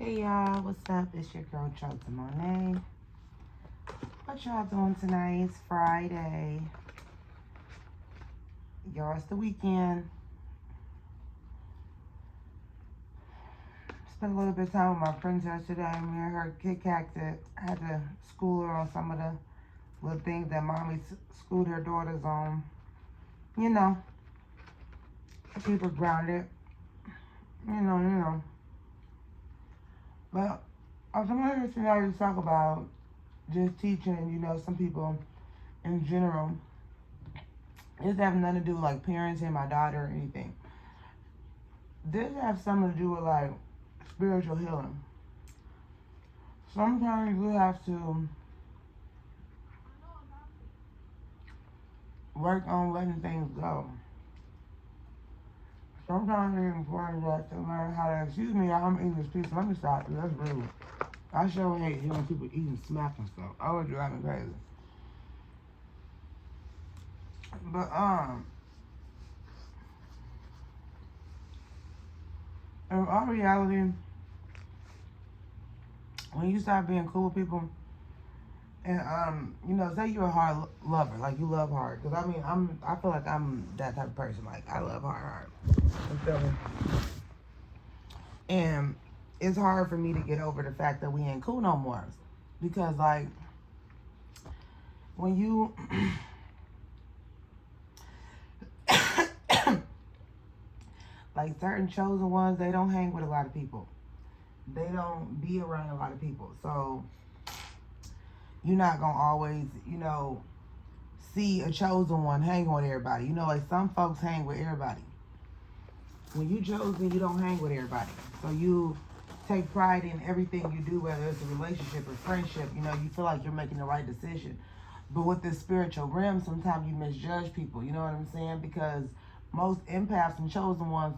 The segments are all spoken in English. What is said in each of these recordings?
Hey y'all, what's up? It's your girl Chelsea Monet. What y'all doing tonight? It's Friday. Y'all, it's the weekend. Spent a little bit of time with my friends yesterday. Me and her kick-hacked. I had to school her on some of the little things that mommy schooled her daughters on. You know, to keep her grounded. You know. But I'm here tonight to talk about just teaching, some people in general. This has nothing to do with like parenting my daughter or anything. This has something to do with like spiritual healing. Sometimes you have to work on letting things go. Sometimes it's important to learn how to, excuse me, I'm eating this pizza. Let me stop. That's rude. I sure hate hearing people eating smack and stuff. I would drive me crazy. But in all reality, when you start being cool with people, and say you're a hard lover, like you love hard, because I feel like I'm that type of person, like I love hard. You feel me? And it's hard for me to get over the fact that we ain't cool no more, because like when you like certain chosen ones, they don't hang with a lot of people. They don't be around a lot of people. So you're not gonna always, see a chosen one hang with everybody. Like some folks hang with everybody. When you chosen, you don't hang with everybody. So you take pride in everything you do, whether it's a relationship or friendship. You feel like you're making the right decision. But with this spiritual realm, sometimes you misjudge people. You know what I'm saying? Because most empaths and chosen ones,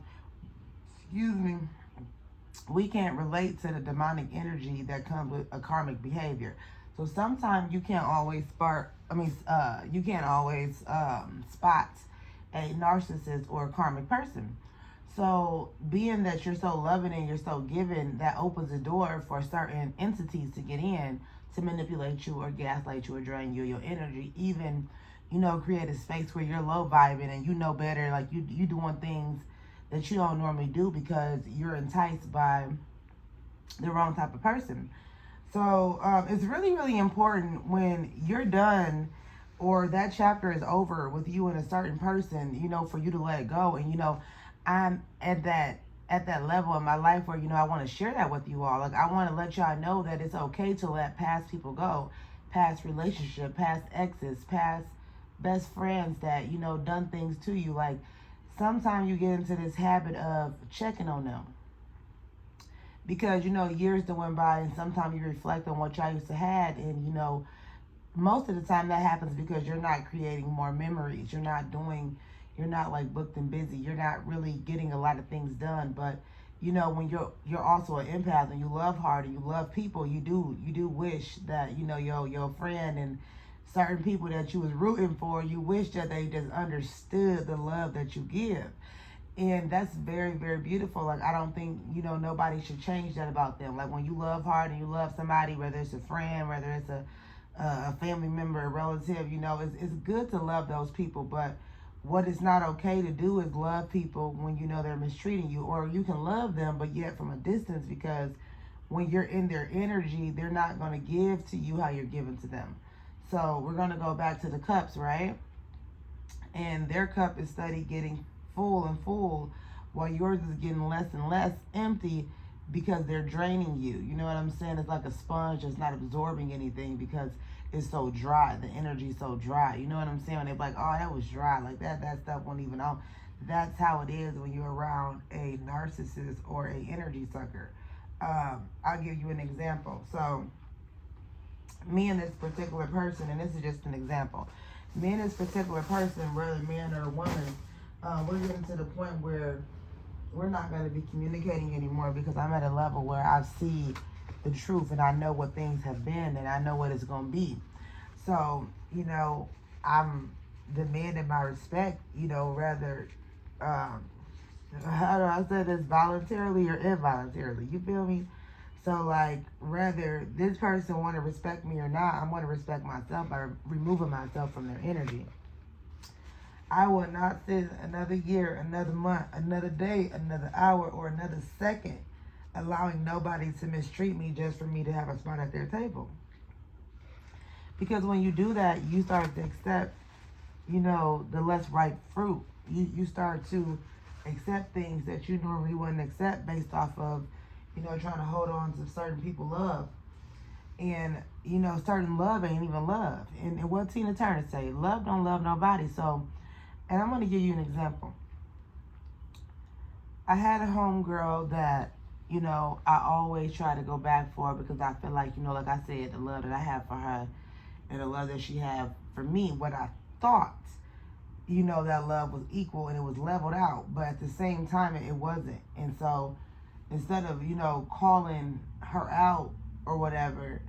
we can't relate to the demonic energy that comes with a karmic behavior. So sometimes you can't always spot a narcissist or a karmic person. So being that you're so loving and you're so giving, that opens the door for certain entities to get in to manipulate you or gaslight you or drain you your energy. Even, create a space where you're low vibing and you know better, like you doing things that you don't normally do because you're enticed by the wrong type of person. So it's really, really important when you're done or that chapter is over with you and a certain person, for you to let it go. And, I'm at that level in my life where, I want to share that with you all. Like, I want to let y'all know that it's okay to let past people go, past relationship, past exes, past best friends that, done things to you. Like, sometimes you get into this habit of checking on them because years that went by, and sometimes you reflect on what y'all used to have, and most of the time that happens because you're not creating more memories. You're not like booked and busy. You're not really getting a lot of things done. But when you're also an empath and you love hard and you love people, you do wish that your friend and certain people that you was rooting for, you wish that they just understood the love that you give. And that's very, very beautiful. Like, I don't think, nobody should change that about them. Like, when you love hard and you love somebody, whether it's a friend, whether it's a family member, a relative, it's good to love those people. But what is not okay to do is love people when they're mistreating you. Or you can love them, but yet from a distance, because when you're in their energy, they're not going to give to you how you're giving to them. So we're going to go back to the cups, right? And their cup is steady getting full and full, while yours is getting less and less empty because they're draining you. You know what I'm saying? It's like a sponge that's not absorbing anything because it's so dry. The energy's so dry. You know what I'm saying? When they're like, oh, that was dry. Like that stuff won't even out. That's how it is when you're around a narcissist or a energy sucker. I'll give you an example. So me and this particular person, and this is just an example. Me and this particular person, whether man or woman, we're getting to the point where we're not going to be communicating anymore because I'm at a level where I see the truth and I know what things have been and I know what it's going to be. So, I'm demanding my respect, rather, how do I say this, voluntarily or involuntarily? You feel me? So, like, whether this person want to respect me or not, I'm going to respect myself by removing myself from their energy. I will not sit another year, another month, another day, another hour, or another second allowing nobody to mistreat me just for me to have a spot at their table. Because when you do that, you start to accept, the less ripe fruit. You start to accept things that you normally wouldn't accept based off of, trying to hold on to certain people love. And, certain love ain't even love. And what Tina Turner say, love don't love nobody. So, and I'm going to give you an example. I had a homegirl that, I always try to go back for because I feel like, like I said, the love that I have for her and the love that she had for me, what I thought, that love was equal and it was leveled out. But at the same time, it wasn't. And so instead of, calling her out or whatever,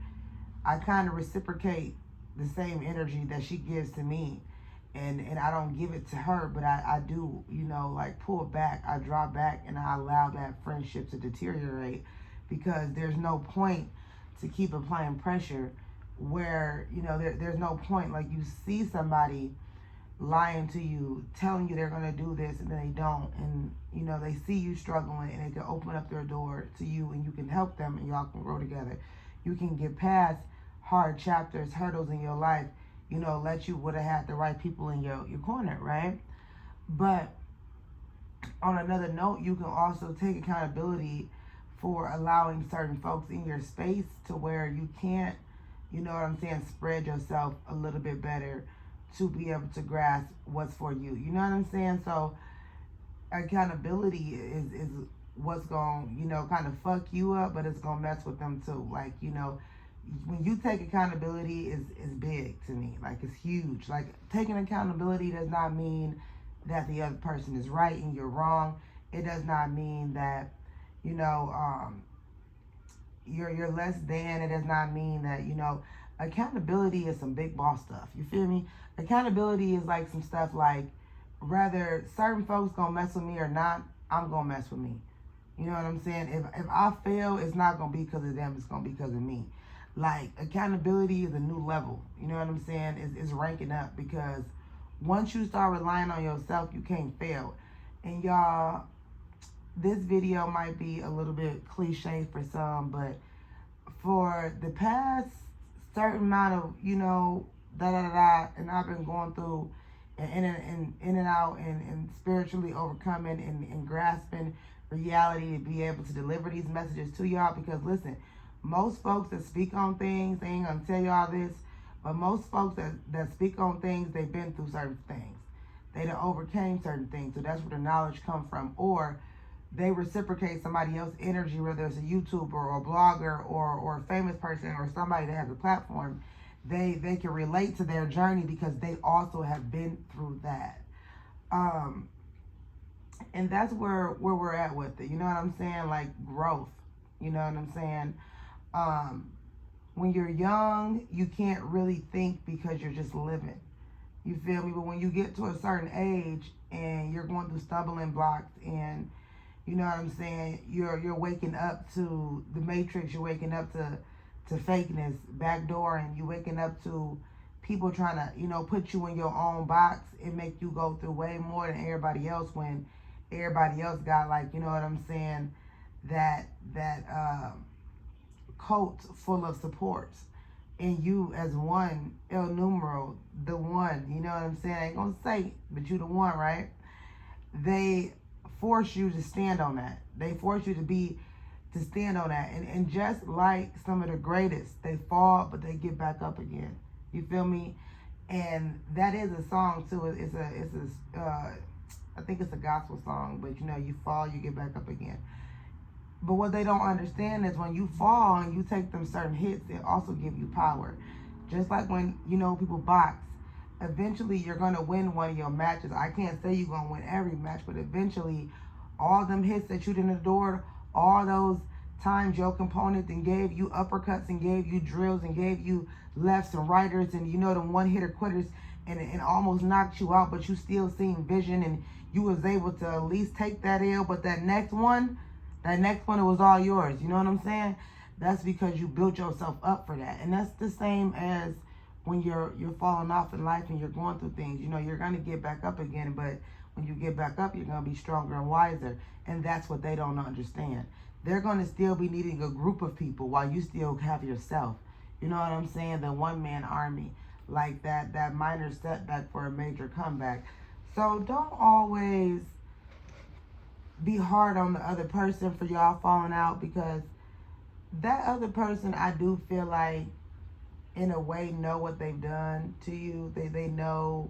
I kind of reciprocate the same energy that she gives to me. And I don't give it to her, but I do, like pull back. I draw back and I allow that friendship to deteriorate because there's no point to keep applying pressure where, there's no point. Like you see somebody lying to you, telling you they're going to do this and then they don't. And, they see you struggling and they can open up their door to you and you can help them and y'all can grow together. You can get past hard chapters, hurdles in your life. Let you would have had the right people in your corner, right? But on another note, you can also take accountability for allowing certain folks in your space to where you can't, spread yourself a little bit better to be able to grasp what's for you. You know what I'm saying? So accountability is what's going, kind of fuck you up, but it's going to mess with them too. Like, when you take accountability is big to me. Like it's huge. Like taking accountability does not mean that the other person is right and you're wrong. It does not mean that, you're less than. It does not mean that, accountability is some big boss stuff. You feel me? Accountability is like some stuff like whether certain folks gonna mess with me or not, I'm gonna mess with me. You know what I'm saying? If I fail, it's not gonna be because of them, it's gonna be because of me. Like accountability is a new level. You know what I'm saying? It's ranking up because once you start relying on yourself, you can't fail. And y'all, this video might be a little bit cliche for some, but for the past certain amount of, and I've been going through and in and out and spiritually overcoming and grasping reality to be able to deliver these messages to y'all. Because listen, most folks that speak on things, they ain't gonna tell y'all this, but most folks that speak on things, they've been through certain things. They done overcame certain things, so that's where the knowledge come from. Or they reciprocate somebody else's energy, whether it's a YouTuber or a blogger or a famous person or somebody that has a platform. They can relate to their journey because they also have been through that. And that's where we're at with it. You know what I'm saying? Like growth. You know what I'm saying? When you're young, you can't really think because you're just living. You feel me? But when you get to a certain age and you're going through stumbling blocks and you know what I'm saying, you're waking up to the matrix, you're waking up to fakeness, backdoor, and you're waking up to people trying to, put you in your own box and make you go through way more than everybody else when everybody else got like, you know what I'm saying, that cult full of supports. And you as one, El Numero, the one, you know what I'm saying? I ain't gonna say, but you the one, right? They force you to stand on that. They force you to stand on that. And just like some of the greatest, they fall, but they get back up again. You feel me? And that is a song too. I think it's a gospel song, but you fall, you get back up again. But what they don't understand is when you fall and you take them certain hits, it also give you power. Just like when, people box, eventually you're going to win one of your matches. I can't say you're going to win every match, but eventually all them hits that you didn't endure, all those times your component and gave you uppercuts and gave you drills and gave you lefts and righters and the one-hitter quitters and almost knocked you out, but you still seen vision and you was able to at least take that L, but that next one, it was all yours. You know what I'm saying? That's because you built yourself up for that. And that's the same as when you're falling off in life and you're going through things. You know, you're going to get back up again, but when you get back up, you're going to be stronger and wiser. And that's what they don't understand. They're going to still be needing a group of people while you still have yourself. You know what I'm saying? The one-man army, like that minor setback for a major comeback. So don't always be hard on the other person for y'all falling out, because that other person, I do feel like, in a way, know what they've done to you. They know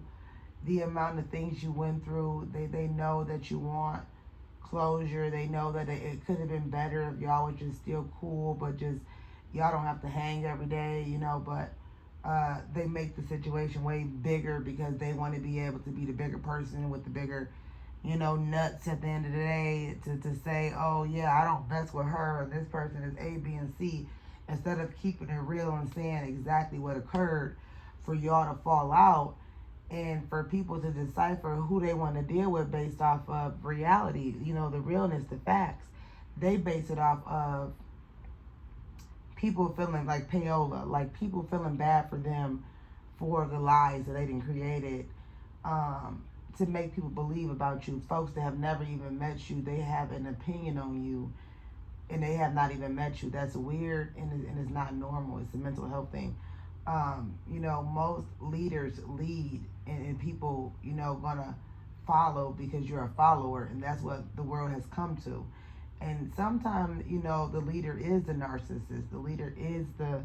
the amount of things you went through. They know that you want closure. They know that it could have been better if y'all were just still cool, but just y'all don't have to hang every day, you know. But they make the situation way bigger because they want to be able to be the bigger person with the bigger, you know, nuts at the end of the day to say, oh yeah, I don't mess with her, or this person is A, B, and C, instead of keeping it real and saying exactly what occurred for y'all to fall out, and for people to decipher who they want to deal with based off of reality, you know, the realness, the facts. They base it off of people feeling like payola, like people feeling bad for them for the lies that they done created, to make people believe about you. Folks that have never even met you, they have an opinion on you, and they have not even met you. That's weird, and it's not normal. It's a mental health thing. You know, most leaders lead, and people, you know, gonna follow because you're a follower, and that's what the world has come to. And sometimes, you know, the leader is the narcissist. The leader is the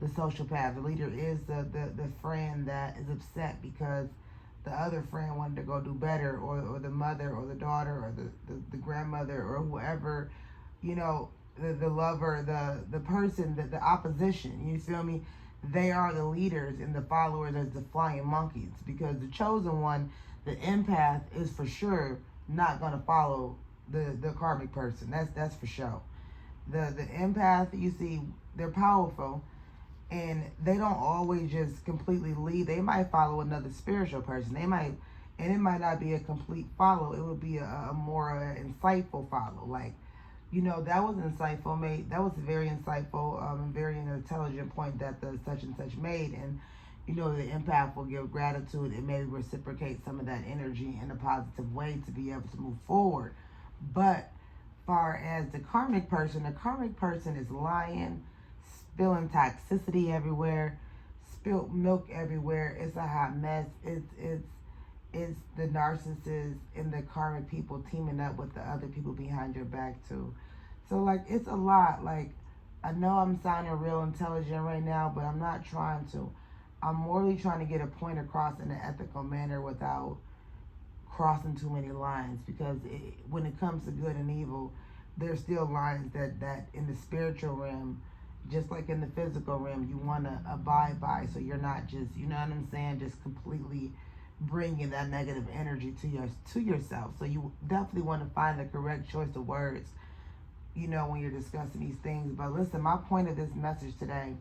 sociopath. The leader is the friend that is upset because the other friend wanted to go do better, or the mother or the daughter or the grandmother or whoever, you know, the lover, the person, the opposition. You feel me? They are the leaders, and the followers as the flying monkeys, because the chosen one, the empath, is for sure not going to follow the karmic person. That's for sure. The empath, you see, they're powerful, and they don't always just completely lead. They might follow another spiritual person. They might, and it might not be a complete follow. It would be a more insightful follow. Like, you know, that was insightful, made. That was a very insightful and very intelligent point that the such and such made. And, you know, the empath will give gratitude and maybe reciprocate some of that energy in a positive way to be able to move forward. But far as the karmic person is lying, spilling toxicity everywhere, spilled milk everywhere. It's a hot mess. It's the narcissists and the karmic people teaming up with the other people behind your back too. So like, it's a lot. Like, I know I'm sounding real intelligent right now, but I'm not trying to. I'm morally trying to get a point across in an ethical manner without crossing too many lines, because when it comes to good and evil, there's still lines that in the spiritual realm, just like in the physical realm, you want to abide by, so you're not just, you know what I'm saying, just completely bringing that negative energy to yourself. So you definitely want to find the correct choice of words, you know, when you're discussing these things. But listen, my point of this message today,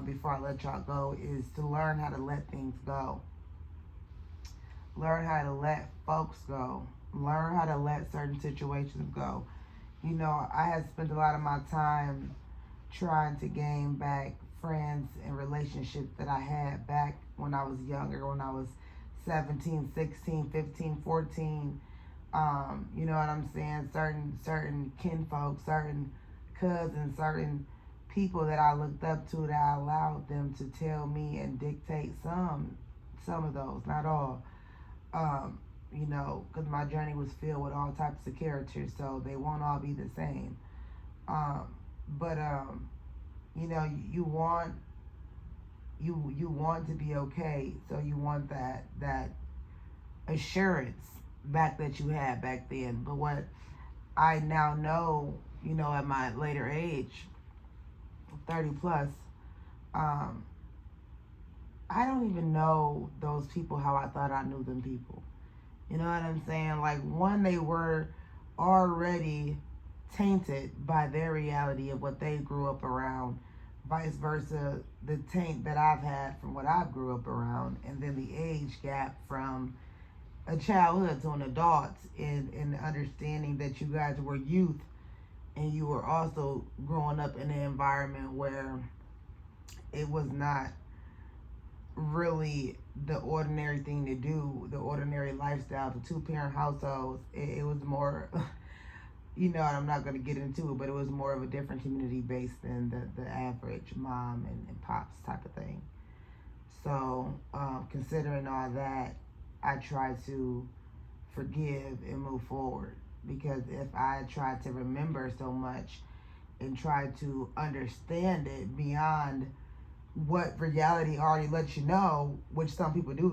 before I let y'all go, is to learn how to let things go. Learn how to let folks go. Learn how to let certain situations go. You know, I had spent a lot of my time trying to gain back friends and relationships that I had back when I was younger, when I was 17, 16, 15, 14. You know what I'm saying? Certain kinfolk, certain cousins, certain people that I looked up to, that I allowed them to tell me and dictate some of those, not all. You know, because my journey was filled with all types of characters, so they won't all be the same. But you know, you want to be okay, so you want that assurance back that you had back then. But what I now know, you know, at my later age, 30 plus, I don't even know those people how I thought I knew them people. You know what I'm saying? Like, one, they were already tainted by their reality of what they grew up around, vice versa, the taint that I've had from what I grew up around, and then the age gap from a childhood to an adult, and understanding that you guys were youth and you were also growing up in an environment where it was not really the ordinary thing to do, the ordinary lifestyle, the 2-parent households, it was more, I'm not going to get into it, but it was more of a different community base than the average mom and pops type of thing. So, considering all that, I try to forgive and move forward, because if I try to remember so much and try to understand it beyond what reality already lets you know, which some people do